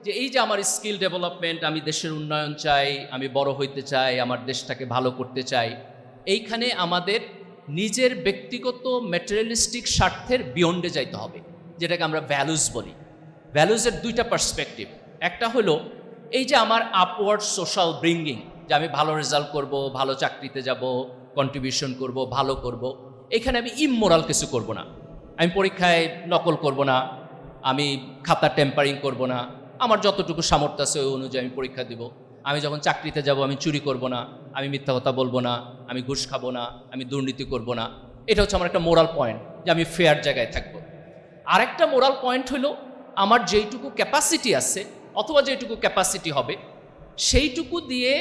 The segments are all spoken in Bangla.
যে এই যে আমার স্কিল ডেভেলপমেন্ট, আমি দেশের উন্নয়ন চাই, আমি বড় হইতে চাই, আমার দেশটাকে ভালো করতে চাই, এইখানে আমাদের নিজের ব্যক্তিগত ম্যাটেরিয়ালিস্টিক স্বার্থের বিয়ন্ডে যাইতে হবে, যেটাকে আমরা ভ্যালুজ বলি। ভ্যালুজের দুইটা পার্সপেক্টিভ। একটা হলো এই যে আমার আপওয়ার্ড সোশ্যাল ব্রিঙ্গিং, যে আমি ভালো রেজাল্ট করব, ভালো চাকরিতে যাব, কন্ট্রিবিউশন করব, ভালো করব। এখানে আমি ইমোরাল কিছু করব না। আমি পরীক্ষায় নকল করব না, আমি খাতা টেম্পারিং করব না, আমার যতটুকু সামর্থ্য আছে ওই অনুযায়ী আমি পরীক্ষা দিব। আমি যখন চাকরিতে যাব আমি চুরি করব না, আমি মিথ্যা কথা বলবো না, আমি ঘুষ খাবো না, আমি দুর্নীতি করব না। এটা হচ্ছে আমার একটা মোরাল পয়েন্ট, যে আমি ফেয়ার জায়গায় থাকবো। আরেকটা মোরাল পয়েন্ট হলো আমার যেইটুকু ক্যাপাসিটি আছে অথবা যেইটুকু ক্যাপাসিটি হবে সেইটুকু দিয়ে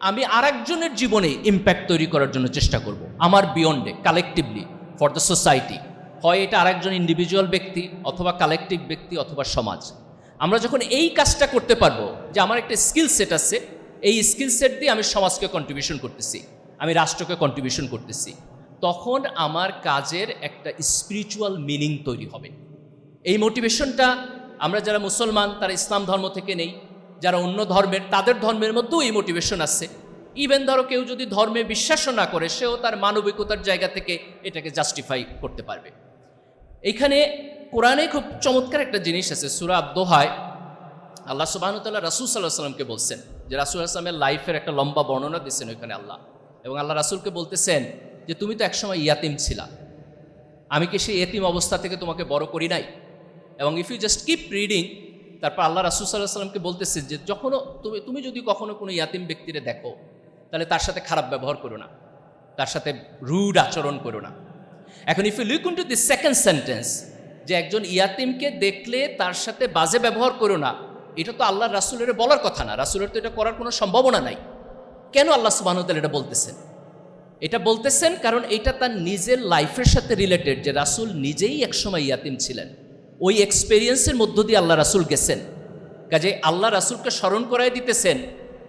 আমি আরেকজনের জীবনে ইম্প্যাক্ট তৈরি করার জন্য চেষ্টা করব, আমার বিয়ন্ডে, কালেকটিভলি, ফর দ্য সোসাইটি। হয় এটা আরেকজন ইন্ডিভিজুয়াল ব্যক্তি অথবা কালেকটিভ ব্যক্তি অথবা সমাজ। আমরা যখন এই কাজটা করতে পারবো, যে আমার একটা স্কিল সেট আছে, এই স্কিল সেট দিয়ে আমি সমাজকে কন্ট্রিবিউশন করতেছি, আমি রাষ্ট্রকে কন্ট্রিবিউশন করতেছি, তখন আমার কাজের একটা স্পিরিচুয়াল মিনিং তৈরি হবে। এই মোটিভেশনটা আমরা যারা মুসলমান তারা ইসলাম ধর্ম থেকে নেই, যারা অন্য ধর্মের তাদের ধর্মের মধ্যেও এই মোটিভেশন আছে। ইভেন ধরো কেউ যদি ধর্মে বিশ্বাসও না করে, সেও তার মানবিকতার জায়গা থেকে এটাকে জাস্টিফাই করতে পারবে। এইখানে কোরআনে খুব চমৎকার একটা জিনিস আছে। সূরা আদ-দোহায় আল্লাহ সুবহানাহু ওয়া তাআলা রাসূল সাল্লাল্লাহু আলাইহি ওয়াসাল্লামকে বলছেন, যে রাসূল সাল্লাল্লাহু আলাইহি ওয়াসাল্লামের লাইফের একটা লম্বা বর্ণনা দিচ্ছেন ওইখানে আল্লাহ, এবং আল্লাহ রাসূলকে বলতেছেন যে তুমি তো একসময় ইয়াতিম ছিলা, আমি কি সেই এতিম অবস্থা থেকে তোমাকে বড় করি নাই? এবং if you just keep reading, তারপর আল্লাহ রাসূল সাল্লাল্লাহু আলাইহি ওয়াসাল্লামকে বলতেছে যে যখন তুমি যদি কখনো কোনো ইয়াতিম ব্যক্তিরে দেখো, তাহলে তার সাথে খারাপ ব্যবহার করো না, তার সাথে রুড আচরণ করো না। এখন if you look into this second sentence, যে একজন ইয়াতিমকে দেখলে তার সাথে বাজে ব্যবহার করো না, এটা তো আল্লাহ রাসূলের বলার কথা না, রাসূলের তো এটা করার কোনো সম্ভাবনা নাই। কেন আল্লাহ সুবহানাহু ওয়া তাআলা এটা বলতেছেন? এটা বলতেছেন কারণ এটা তার নিজের লাইফের সাথে রিলেটেড, যে রাসূল নিজেই একসময় ইয়াতিম ছিলেন, ওই এক্সপেরিয়েন্সের মধ্য দিয়ে আল্লাহ রাসূল গেছেন। কাজে আল্লাহ রাসূলকে স্মরণ করাই দিতেছেন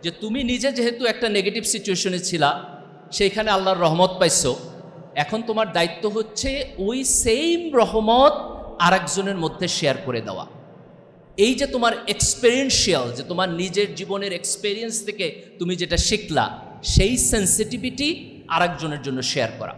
যে তুমি নিজে যেহেতু একটা নেগেটিভ সিচুয়েশনে ছিলা, সেইখানে আল্লাহর রহমত পাইছো, এখন তোমার দায়িত্ব হচ্ছে ওই সেম রহমত আরেকজনের মধ্যে শেয়ার করে দেওয়া। এই যে তোমার এক্সপেরিয়েন্সিয়াল, যে তোমার নিজের জীবনের এক্সপেরিয়েন্স থেকে তুমি যেটা শিখলা, সেই সেন্সিটিভিটি আরেকজনের জন্য শেয়ার করা।